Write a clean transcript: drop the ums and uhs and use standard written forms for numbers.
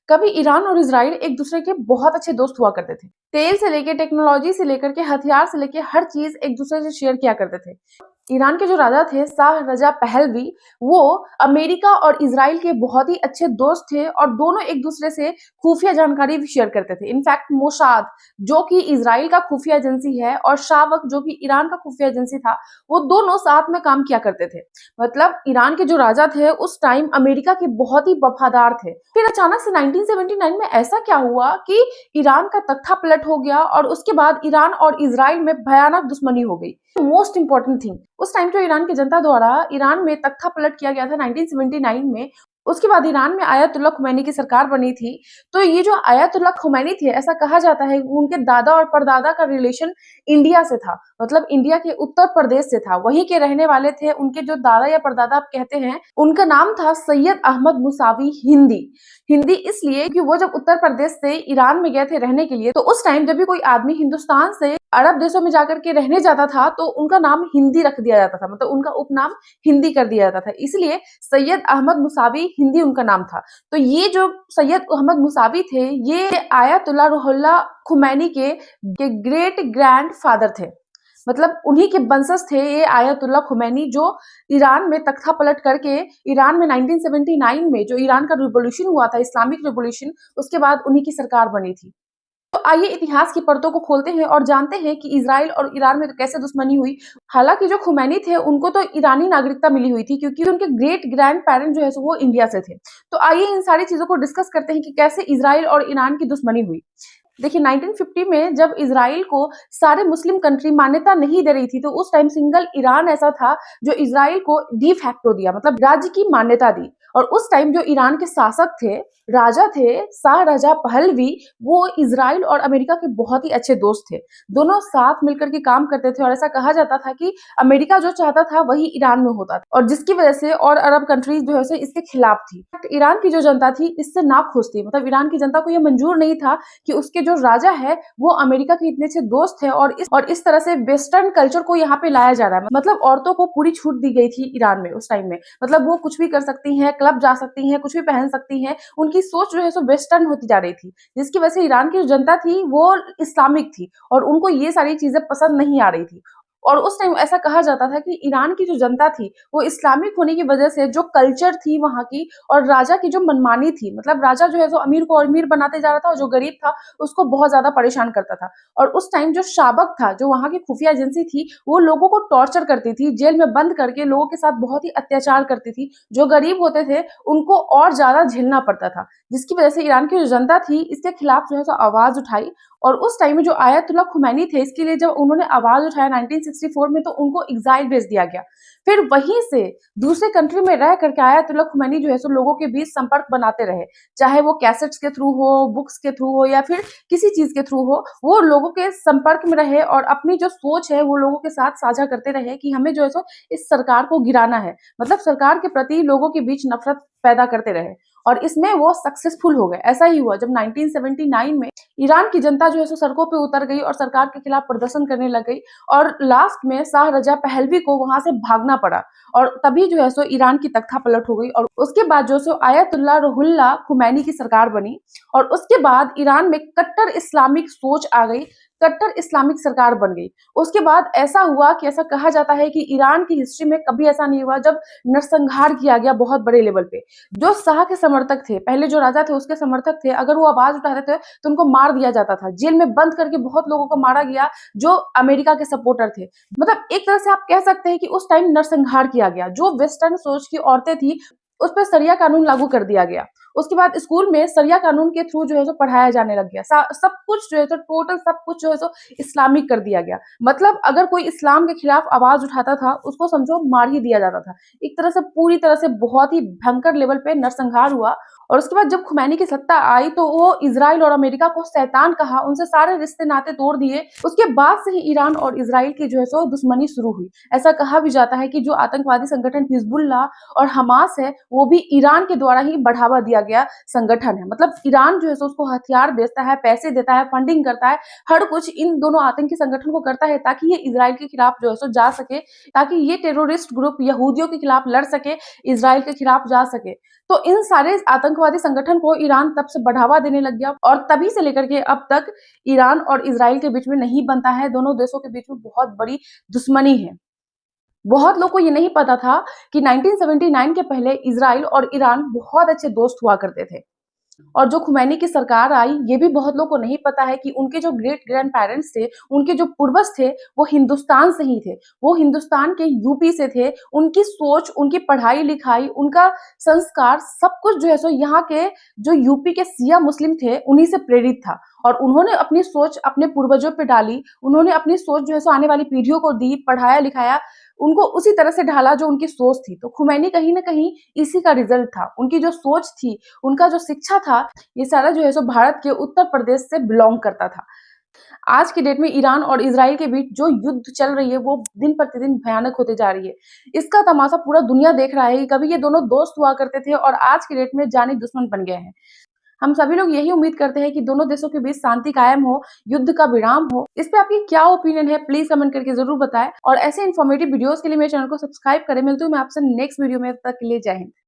कभी ईरान और इजराइल एक दूसरे के बहुत अच्छे दोस्त हुआ करते थे। तेल से लेके टेक्नोलॉजी से लेकर के हथियार से लेके हर चीज एक दूसरे से शेयर किया करते थे। ईरान के जो राजा थे शाह रजा पहलवी, वो अमेरिका और इजराइल के बहुत ही अच्छे दोस्त थे और दोनों एक दूसरे से खुफिया जानकारी भी शेयर करते थे। इनफैक्ट मोसाद, जो कि इजराइल का खुफिया एजेंसी है, और शावक, जो कि ईरान का खुफिया एजेंसी था, वो दोनों साथ में काम किया करते थे। मतलब ईरान के जो राजा थे उस टाइम अमेरिका के बहुत ही वफादार थे। फिर अचानक से 1979 में ऐसा क्या हुआ कि ईरान का तख्ता पलट हो गया और उसके बाद ईरान और इजराइल में भयानक दुश्मनी हो गई। मोस्ट इंपॉर्टेंट थिंग, उस टाइम जो ईरान की जनता द्वारा ईरान में तख्ता पलट किया गया था 1979 में, उसके बाद ईरान में आयतुल्लाह खुमैनी की सरकार बनी थी। तो ये जो आयतुल्लाह खुमैनी थे, ऐसा कहा जाता है उनके दादा और परदादा का रिलेशन इंडिया से था। मतलब इंडिया के उत्तर प्रदेश से था, वहीं के रहने वाले थे। उनके जो दादा या परदादा आप कहते हैं, उनका नाम था सैयद अहमद मुसावी हिंदी। हिंदी इसलिए कि वो जब उत्तर प्रदेश से ईरान में गए थे रहने के लिए, तो उस टाइम जब भी कोई आदमी हिंदुस्तान से अरब देशों में जाकर के रहने जाता था तो उनका नाम हिंदी रख दिया जाता था। मतलब उनका उपनाम हिंदी कर दिया जाता था, इसलिए सैयद अहमद मुसावी हिंदी उनका नाम था। तो ये जो सैयद अहमद मुसावी थे, ये आयतुल्लाह रुहुल्लाह खुमैनी के ग्रेट ग्रैंड फादर थे। मतलब उन्हीं के वंशज थे ये आयतुल्लाह खुमैनी, जो ईरान में तख्ता पलट करके ईरान में 1979 में जो ईरान का रिवॉल्यूशन हुआ था, इस्लामिक रिवॉल्यूशन, उसके बाद उन्हीं की सरकार बनी थी। तो आइए इतिहास की परतों को खोलते हैं और जानते हैं कि इजराइल और ईरान में तो कैसे दुश्मनी हुई। हालांकि जो खुमैनी थे उनको तो ईरानी नागरिकता मिली हुई थी, क्योंकि उनके ग्रेट ग्रैंड पेरेंट जो है वो इंडिया से थे। तो आइए इन सारी चीजों को डिस्कस करते हैं कि कैसे इजराइल और ईरान की दुश्मनी हुई। देखिए 1950 में जब इजराइल को सारे मुस्लिम कंट्री मान्यता नहीं दे रही थी, तो उस टाइम सिंगल ईरान ऐसा था जो इजराइल को डी फैक्टो दिया, मतलब राज्य की मान्यता दी। और उस टाइम जो ईरान के शासक थे, राजा थे शाह रजा पहलवी, वो इजराइल और अमेरिका के बहुत ही अच्छे दोस्त थे। दोनों साथ मिलकर के काम करते थे और ऐसा कहा जाता था कि अमेरिका जो चाहता था वही ईरान में होता था, और जिसकी वजह से और अरब कंट्रीज जो है इसके खिलाफ थी। ईरान की जो जनता थी इससे नाखुश थी। मतलब ईरान की जनता को यह मंजूर नहीं था कि उसके जो राजा है वो अमेरिका के इतने अच्छे दोस्त है, और इस तरह से वेस्टर्न कल्चर को यहाँ पे लाया जा रहा है। मतलब औरतों को पूरी छूट दी गई थी ईरान में उस टाइम में। मतलब वो कुछ भी कर सकती हैं, क्लब जा सकती हैं, कुछ भी पहन सकती हैं। उनकी सोच जो है सो वेस्टर्न होती जा रही थी, जिसकी वजह से ईरान की जो जनता थी वो इस्लामिक थी और उनको ये सारी चीजें पसंद नहीं आ रही थी। और उस टाइम ऐसा कहा जाता था कि ईरान की जो जनता थी वो इस्लामिक होने की वजह से जो कल्चर थी वहां की, और राजा की जो मनमानी थी, मतलब राजा जो है जो अमीर को अमीर बनाते जा रहा था और जो गरीब था उसको बहुत ज्यादा परेशान करता था। और उस टाइम जो शाबक था, जो वहां की खुफिया एजेंसी थी, वो लोगों को टॉर्चर करती थी, जेल में बंद करके लोगों के साथ बहुत ही अत्याचार करती थी। जो गरीब होते थे उनको और ज्यादा झेलना पड़ता था, जिसकी वजह से ईरान की जो जनता थी इसके खिलाफ जो है आवाज उठाई। और उस टाइम में जो आयतुल्लाह खुमैनी थे, इसके लिए जब उन्होंने आवाज उठाया 1964 में, तो उनको एग्जाइल भेज दिया गया। फिर वहीं से दूसरे कंट्री में रह करके आयतुल्लाह खुमैनी जो है लोगों के बीच संपर्क बनाते रहे, चाहे वो कैसेट्स के थ्रू हो, बुक्स के थ्रू हो, या फिर किसी चीज के थ्रू हो। वो लोगों के संपर्क में रहे और अपनी जो सोच है वो लोगों के साथ साझा करते रहे कि हमें जो है इस सरकार को गिराना है। मतलब सरकार के प्रति लोगों के बीच नफरत पैदा करते रहे, और इसमें वो सक्सेसफुल हो गए। ऐसा ही हुआ जब 1979 में ईरान की जनता जो है सड़कों पे उतर गई और सरकार के खिलाफ प्रदर्शन करने लग गई, और लास्ट में शाह रजा पहलवी को वहां से भागना पड़ा। और तभी जो है ईरान की तख्ता पलट हो गई, और उसके बाद जो आयतुल्लाह रुहुल्लाह खुमैनी की सरकार बनी। और उसके बाद ईरान में कट्टर इस्लामिक सोच आ गई, कट्टर इस्लामिक सरकार बन गई। उसके बाद ऐसा हुआ कि ऐसा कहा जाता है कि ईरान की हिस्ट्री में कभी ऐसा नहीं हुआ जब नरसंहार किया गया बहुत बड़े लेवल पे। जो शाह के समर्थक थे, पहले जो राजा थे उसके समर्थक थे, अगर वो आवाज उठाते थे तो उनको मार दिया जाता था, जेल में बंद करके बहुत लोगों को मारा गया जो अमेरिका के सपोर्टर थे। मतलब एक तरह से आप कह सकते हैं कि उस टाइम नरसंहार किया गया। जो वेस्टर्न सोच की औरतें थी उस पर सरिया कानून लागू कर दिया गया। उसके बाद स्कूल में सरिया कानून के थ्रू जो है पढ़ाया जाने लग गया। सब कुछ जो है टोटल सब कुछ जो है इस्लामिक कर दिया गया। मतलब अगर कोई इस्लाम के खिलाफ आवाज उठाता था उसको समझो मार ही दिया जाता था। एक तरह से पूरी तरह से बहुत ही भयंकर लेवल पे नरसंहार हुआ। और उसके बाद जब खुमैनी की सत्ता आई तो वो इजराइल और अमेरिका को शैतान कहा, उनसे सारे रिश्ते नाते तोड़ दिए। उसके बाद से ही ईरान और इजराइल की जो है दुश्मनी शुरू हुई। ऐसा कहा भी जाता है कि जो आतंकवादी संगठन हिजबुल्लाह और हमास है वो भी ईरान के द्वारा ही बढ़ावा दिया गया संगठन है। मतलब ईरान जो है उसको हथियार बेचता है, पैसे देता है, फंडिंग करता है, हर कुछ इन दोनों आतंकी संगठन को करता है ताकि ये इजराइल के खिलाफ जो है जा सके, ताकि ये टेररिस्ट ग्रुप यहूदियों के खिलाफ लड़ सके, इजराइल के खिलाफ जा सके। तो इन सारे आतंक आतंकवादी संगठन को ईरान तब से बढ़ावा देने लग गया और तभी से लेकर के अब तक ईरान और इजराइल के बीच में नहीं बनता है। दोनों देशों के बीच में बहुत बड़ी दुश्मनी है। बहुत लोग को ये नहीं पता था कि 1979 के पहले इजराइल और ईरान बहुत अच्छे दोस्त हुआ करते थे। और जो खुमैनी की सरकार आई, ये भी बहुत लोग को नहीं पता है कि उनके जो ग्रेट ग्रैंड पेरेंट्स थे, उनके जो पूर्वज थे, वो हिंदुस्तान से ही थे। वो हिंदुस्तान के यूपी से थे। उनकी सोच, उनकी पढ़ाई-लिखाई, उनका संस्कार सब कुछ जो है सो यहाँ के जो यूपी के शिया मुस्लिम थे, उन्हीं से प्रेरित था। और उन्होंने अपनी सोच अपने पूर्वजों पे डाली। उन्होंने अपनी सोच जो है सो आने वाली पीढ़ियों को दी, पढ़ाया-लिखाया, उनको उसी तरह से ढाला जो उनकी सोच थी। तो खुमैनी कहीं न कहीं इसी का रिज़ल्ट था। उनकी जो सोच थी, उनका जो शिक्षा था, ये सारा जो है सो भारत के उत्तर प्रदेश से बिलॉन्ग करता था। आज की डेट में ईरान और इजराइल के बीच जो युद्ध चल रही है, वो दिन प्रतिदिन भयानक होते जा रही है। इसका तमाशा पूरा दुनिया देख रहा है कि कभी ये दोनों दोस्त हुआ करते थे और आज की डेट में जानी दुश्मन बन गए हैं। हम सभी लोग यही उम्मीद करते हैं कि दोनों देशों के बीच शांति कायम हो, युद्ध का विराम हो। इस पे आपकी क्या ओपिनियन है, प्लीज कमेंट करके जरूर बताएं और ऐसे इन्फॉर्मेटिव वीडियोस के लिए मेरे चैनल को सब्सक्राइब करें। मिलती हूँ मैं आपसे नेक्स्ट वीडियो में, तब तक के लिए जय हिंद।